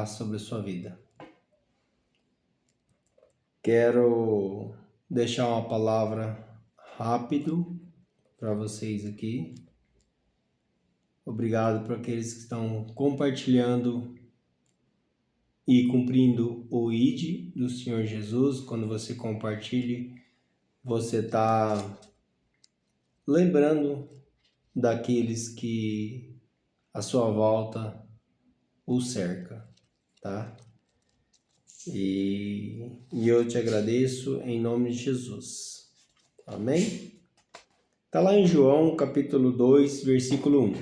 paz sobre a sua vida. Quero deixar uma palavra rápido para vocês aqui. Obrigado por aqueles que estão compartilhando e cumprindo o ID do Senhor Jesus. Quando você compartilha, você está lembrando daqueles que a sua volta o cerca, tá? E eu te agradeço em nome de Jesus. Amém? Está lá em João capítulo 2, versículo 1.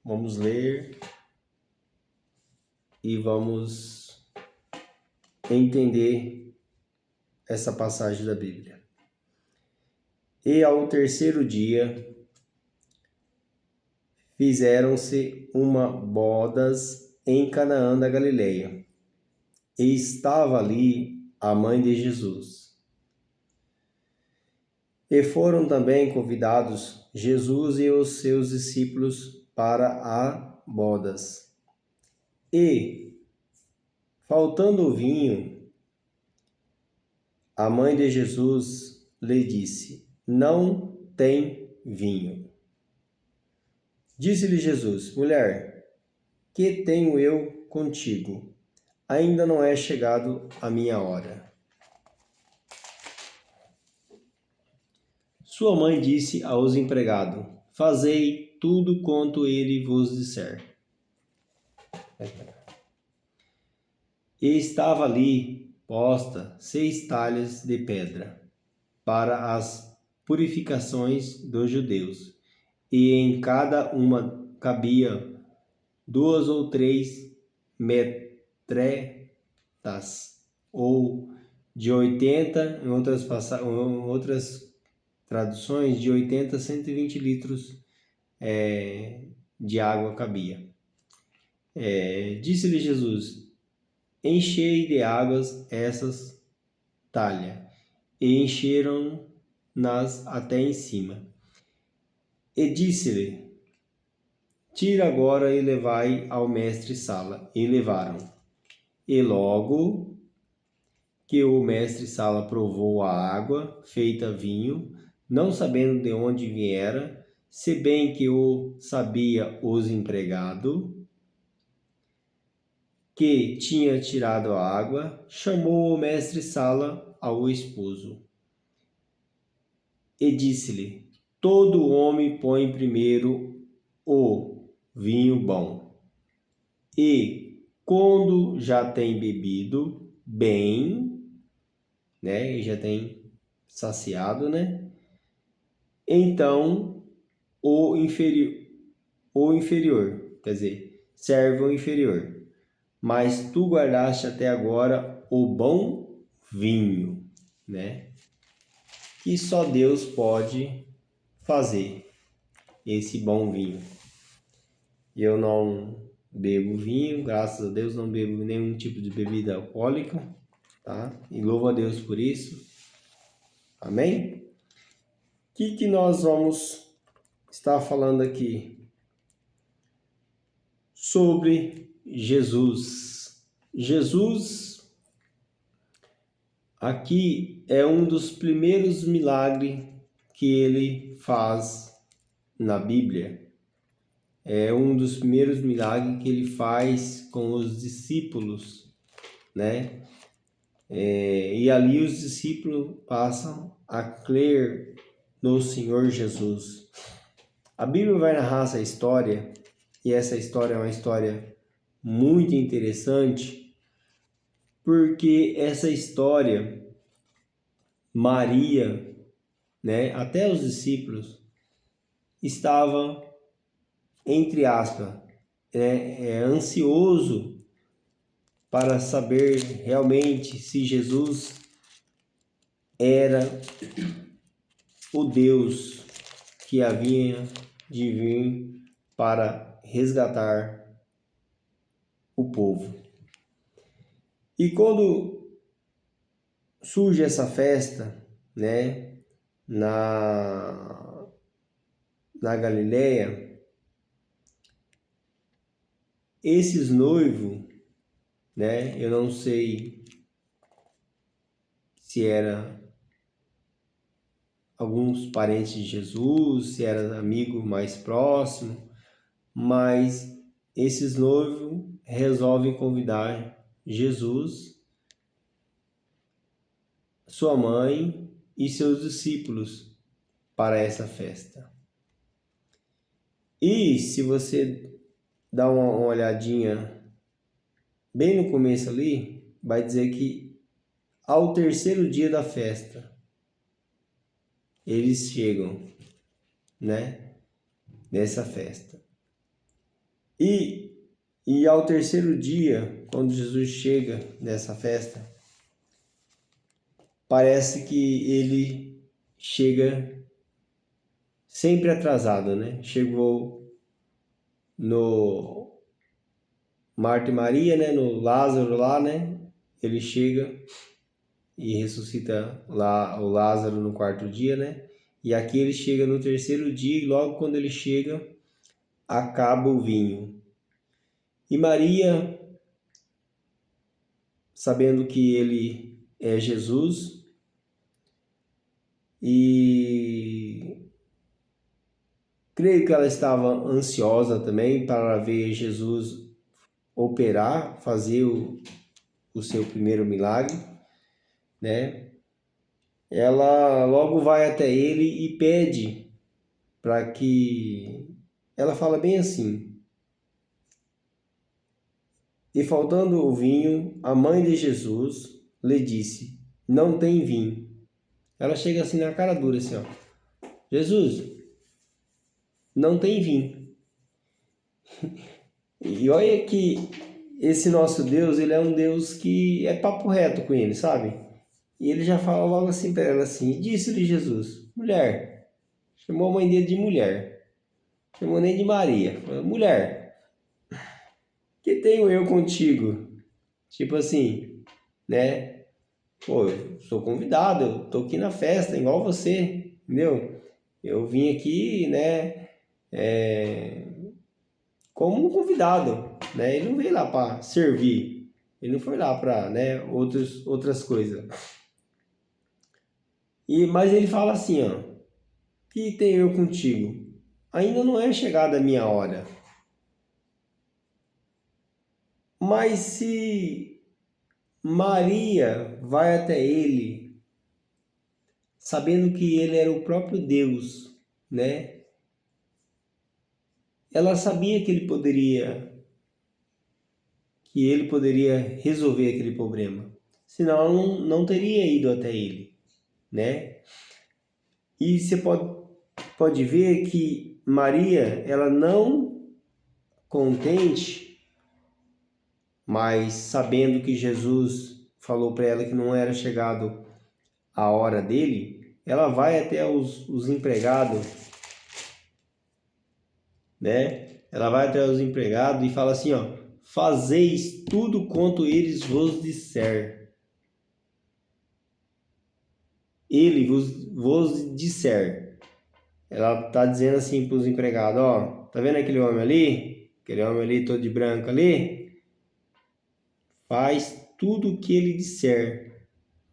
Vamos ler e vamos entender essa passagem da Bíblia. E ao terceiro dia fizeram-se uma bodas em Canaã da Galileia, e estava ali a mãe de Jesus. E foram também convidados Jesus e os seus discípulos para a bodas. E, faltando o vinho, a mãe de Jesus lhe disse: não tem vinho. Disse-lhe Jesus: mulher, que tenho eu contigo? Ainda não é chegado a minha hora. Sua mãe disse aos empregados: fazei tudo quanto ele vos disser. E estava ali posta 6 talhas de pedra para as purificações dos judeus, e em cada uma cabia 2 ou 3 metretas, ou de 80, em outras traduções, de 80 a 120 litros de água cabia. Disse-lhe Jesus: enchei de águas essas talhas, e encheram-nas até em cima. E disse-lhe: tira agora e levai ao mestre-sala. E levaram. E logo que o mestre-sala provou a água feita vinho, não sabendo de onde viera, se bem que o sabia os empregados, que tinha tirado a água, chamou o mestre-sala ao esposo. E disse-lhe: todo homem põe primeiro o vinho bom, e quando já tem bebido bem, e já tem saciado, então o inferior, quer dizer, serve o inferior. Mas tu guardaste até agora o bom vinho, que só Deus pode fazer esse bom vinho. Eu não bebo vinho, graças a Deus não bebo nenhum tipo de bebida alcoólica, tá? E louvo a Deus por isso. Amém? O que nós vamos estar falando aqui? Sobre Jesus. Jesus, aqui é um dos primeiros milagres que ele faz na Bíblia. É um dos primeiros milagres que ele faz com os discípulos, E ali os discípulos passam a crer no Senhor Jesus. A Bíblia vai narrar essa história, e essa história é uma história muito interessante, porque essa história, Maria, até os discípulos, estavam, entre aspas, ansioso para saber realmente se Jesus era o Deus que havia de vir para resgatar o povo. E quando surge essa festa, na Galileia, esses noivos, né? Eu não sei se era alguns parentes de Jesus, se era amigo mais próximo, mas esses noivos resolvem convidar Jesus, sua mãe e seus discípulos para essa festa. E se você dá uma olhadinha bem no começo ali, vai dizer que ao terceiro dia da festa, eles chegam, né, nessa festa. E ao terceiro dia, quando Jesus chega nessa festa, parece que ele chega sempre atrasado, né? Chegou no Marta e Maria, né? No Lázaro lá, né? Ele chega e ressuscita lá o Lázaro no quarto dia, né? E aqui ele chega no terceiro dia e logo quando ele chega, acaba o vinho. E Maria, sabendo que ele é Jesus, e creio que ela estava ansiosa também para ver Jesus operar, fazer o seu primeiro milagre, né? Ela logo vai até ele e pede para que... Ela fala bem assim: e faltando o vinho, a mãe de Jesus lhe disse: não tem vinho. Ela chega assim na cara dura, assim, ó: Jesus, não tem vinho. E olha que esse nosso Deus, ele é um Deus que é papo reto com ele, sabe? E ele já fala logo assim para ela assim: e disse-lhe Jesus: mulher, chamou a mãe dele de mulher, chamou nem de Maria, falou: mulher, que tenho eu contigo? Tipo assim, né? Pô, eu sou convidado, eu tô aqui na festa, igual você, entendeu? Eu vim aqui, né, como um convidado, né? Ele não veio lá para servir, ele não foi lá para, né, outras coisas. Mas ele fala assim, ó: que tenho eu contigo? Ainda não é chegada a minha hora. Mas se Maria vai até ele, sabendo que ele era o próprio Deus, né? Ela sabia que ele poderia resolver aquele problema. Senão ela não teria ido até ele, né? E você pode ver que Maria, ela não contente, mas sabendo que Jesus falou para ela que não era chegado a hora dele, ela vai até os empregados, né? Ela vai até os empregados e fala assim, ó: fazeis tudo quanto eles vos disser. Ele vos disser. Ela tá dizendo assim para os empregados, ó: tá vendo aquele homem ali? Aquele homem ali todo de branco ali? Faz tudo o que ele disser,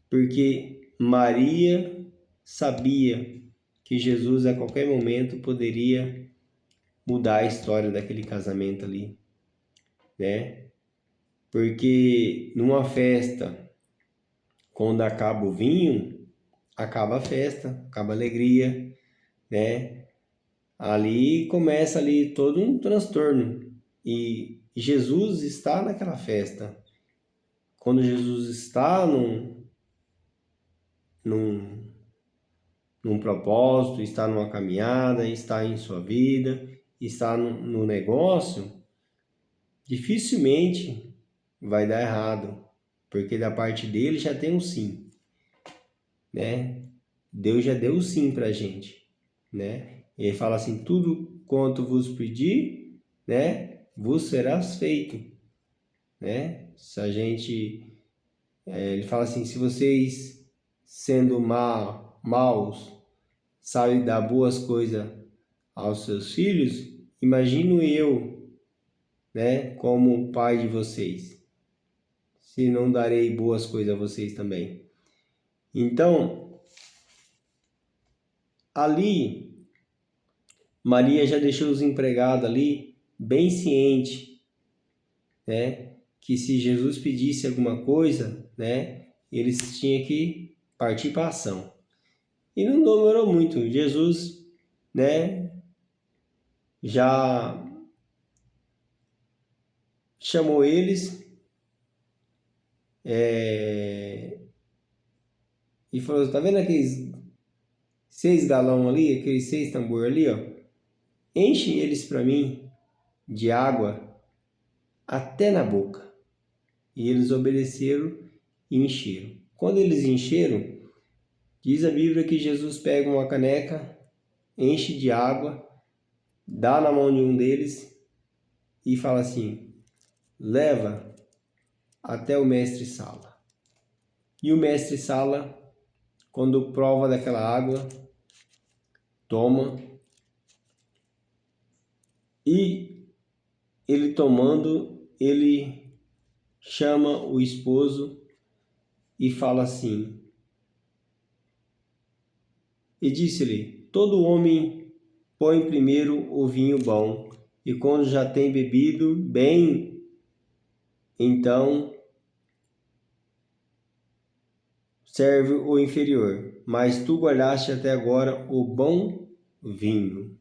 porque Maria sabia que Jesus a qualquer momento poderia mudar a história daquele casamento ali, né? Porque numa festa, quando acaba o vinho, acaba a festa, acaba a alegria, né? Ali começa ali todo um transtorno. E Jesus está naquela festa. Quando Jesus está num, num propósito, está numa caminhada, está em sua vida, está no negócio, dificilmente vai dar errado, porque da parte dele já tem um sim, né? Deus já deu o sim pra gente, né? Ele fala assim: tudo quanto vos pedir, né, vos serás feito, né? Se a gente, ele fala assim: se vocês sendo maus sabem dar boas coisas aos seus filhos, imagino eu, né, como pai de vocês. se não darei boas coisas a vocês também. Então, ali, Maria já deixou os empregados ali bem ciente, né, que se Jesus pedisse alguma coisa, né, eles tinham que partir para a ação. E não demorou muito. Jesus, né, já chamou eles e falou: tá vendo aqueles 6 galões ali, aqueles 6 tambor ali, ó? Enche eles para mim de água até na boca. E eles obedeceram e encheram. Quando eles encheram, diz a Bíblia que Jesus pega uma caneca, enche de água, dá na mão de um deles e fala assim: leva até o mestre Sala. E o mestre Sala, quando prova daquela água, toma, e ele tomando, ele chama o esposo e fala assim: e disse-lhe: todo homem põe primeiro o vinho bom, e quando já tem bebido bem, então serve o inferior. Mas tu guardaste até agora o bom vinho.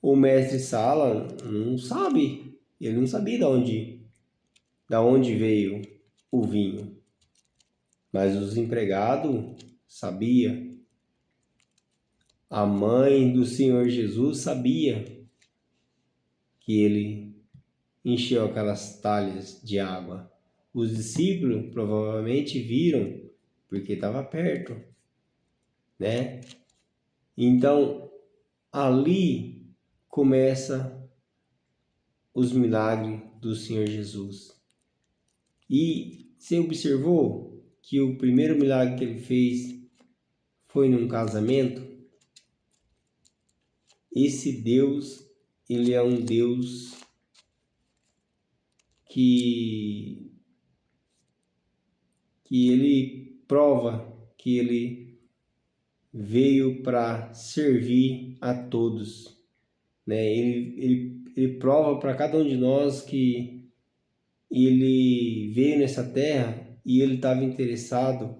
O mestre Sala não sabe, ele não sabia de onde veio o vinho, mas os empregados sabia. A mãe do Senhor Jesus sabia que ele encheu aquelas talhas de água. Os discípulos provavelmente viram, porque estava perto, né? Então, ali começa os milagres do Senhor Jesus. E você observou que o primeiro milagre que ele fez foi num casamento? Esse Deus, ele é um Deus que ele prova que ele veio para servir a todos, né? Ele prova para cada um de nós que ele veio nessa terra e ele estava interessado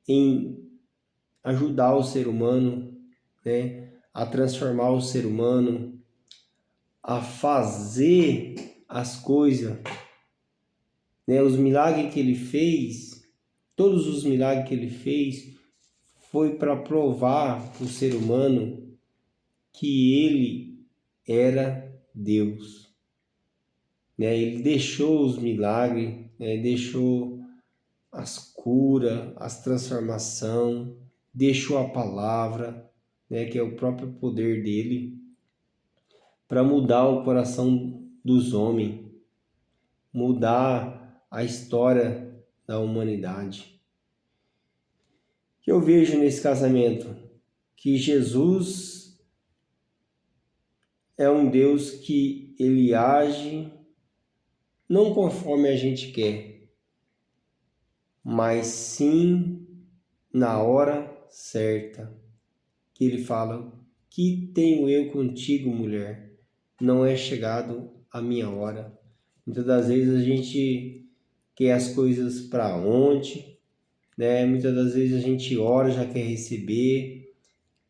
em ajudar o ser humano, né? A transformar o ser humano, a fazer as coisas, né? Os milagres que ele fez, todos os milagres que ele fez, foi para provar para o ser humano que ele era Deus, né? Ele deixou os milagres, né? Deixou as curas, as transformações, deixou a palavra, né? Que é o próprio poder dele, para mudar o coração dos homens, mudar a história da humanidade. Que eu vejo nesse casamento que Jesus é um Deus que ele age não conforme a gente quer, mas sim na hora certa. Que ele fala: que tenho eu contigo, mulher? Não é chegado a minha hora. Muitas das vezes a gente quer as coisas para ontem, né? Muitas das vezes a gente ora, já quer receber,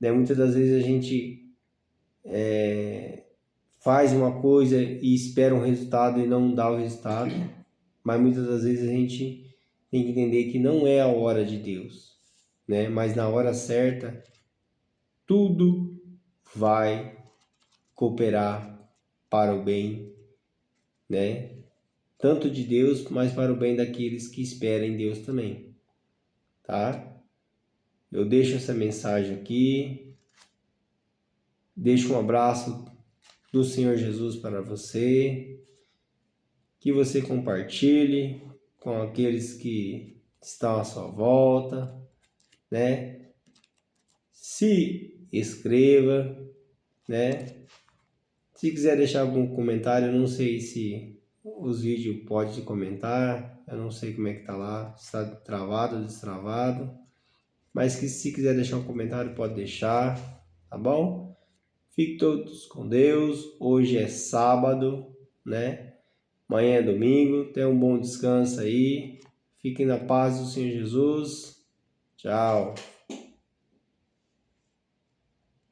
né? Muitas das vezes a gente faz uma coisa e espera um resultado e não dá o resultado, mas muitas das vezes a gente tem que entender que não é a hora de Deus, né? Mas na hora certa, tudo vai cooperar para o bem, né? Tanto de Deus, mas para o bem daqueles que esperam em Deus também, tá? Eu deixo essa mensagem aqui, deixo um abraço do Senhor Jesus para você, que você compartilhe com aqueles que estão à sua volta, né? Se inscreva, né? Se quiser deixar algum comentário, eu não sei se os vídeos pode comentar. Eu não sei como é que tá lá, se está travado ou destravado. Mas que se quiser deixar um comentário, pode deixar, tá bom? Fiquem todos com Deus. Hoje é sábado, né? Amanhã é domingo. Tenham um bom descanso aí. Fiquem na paz do Senhor Jesus. Tchau.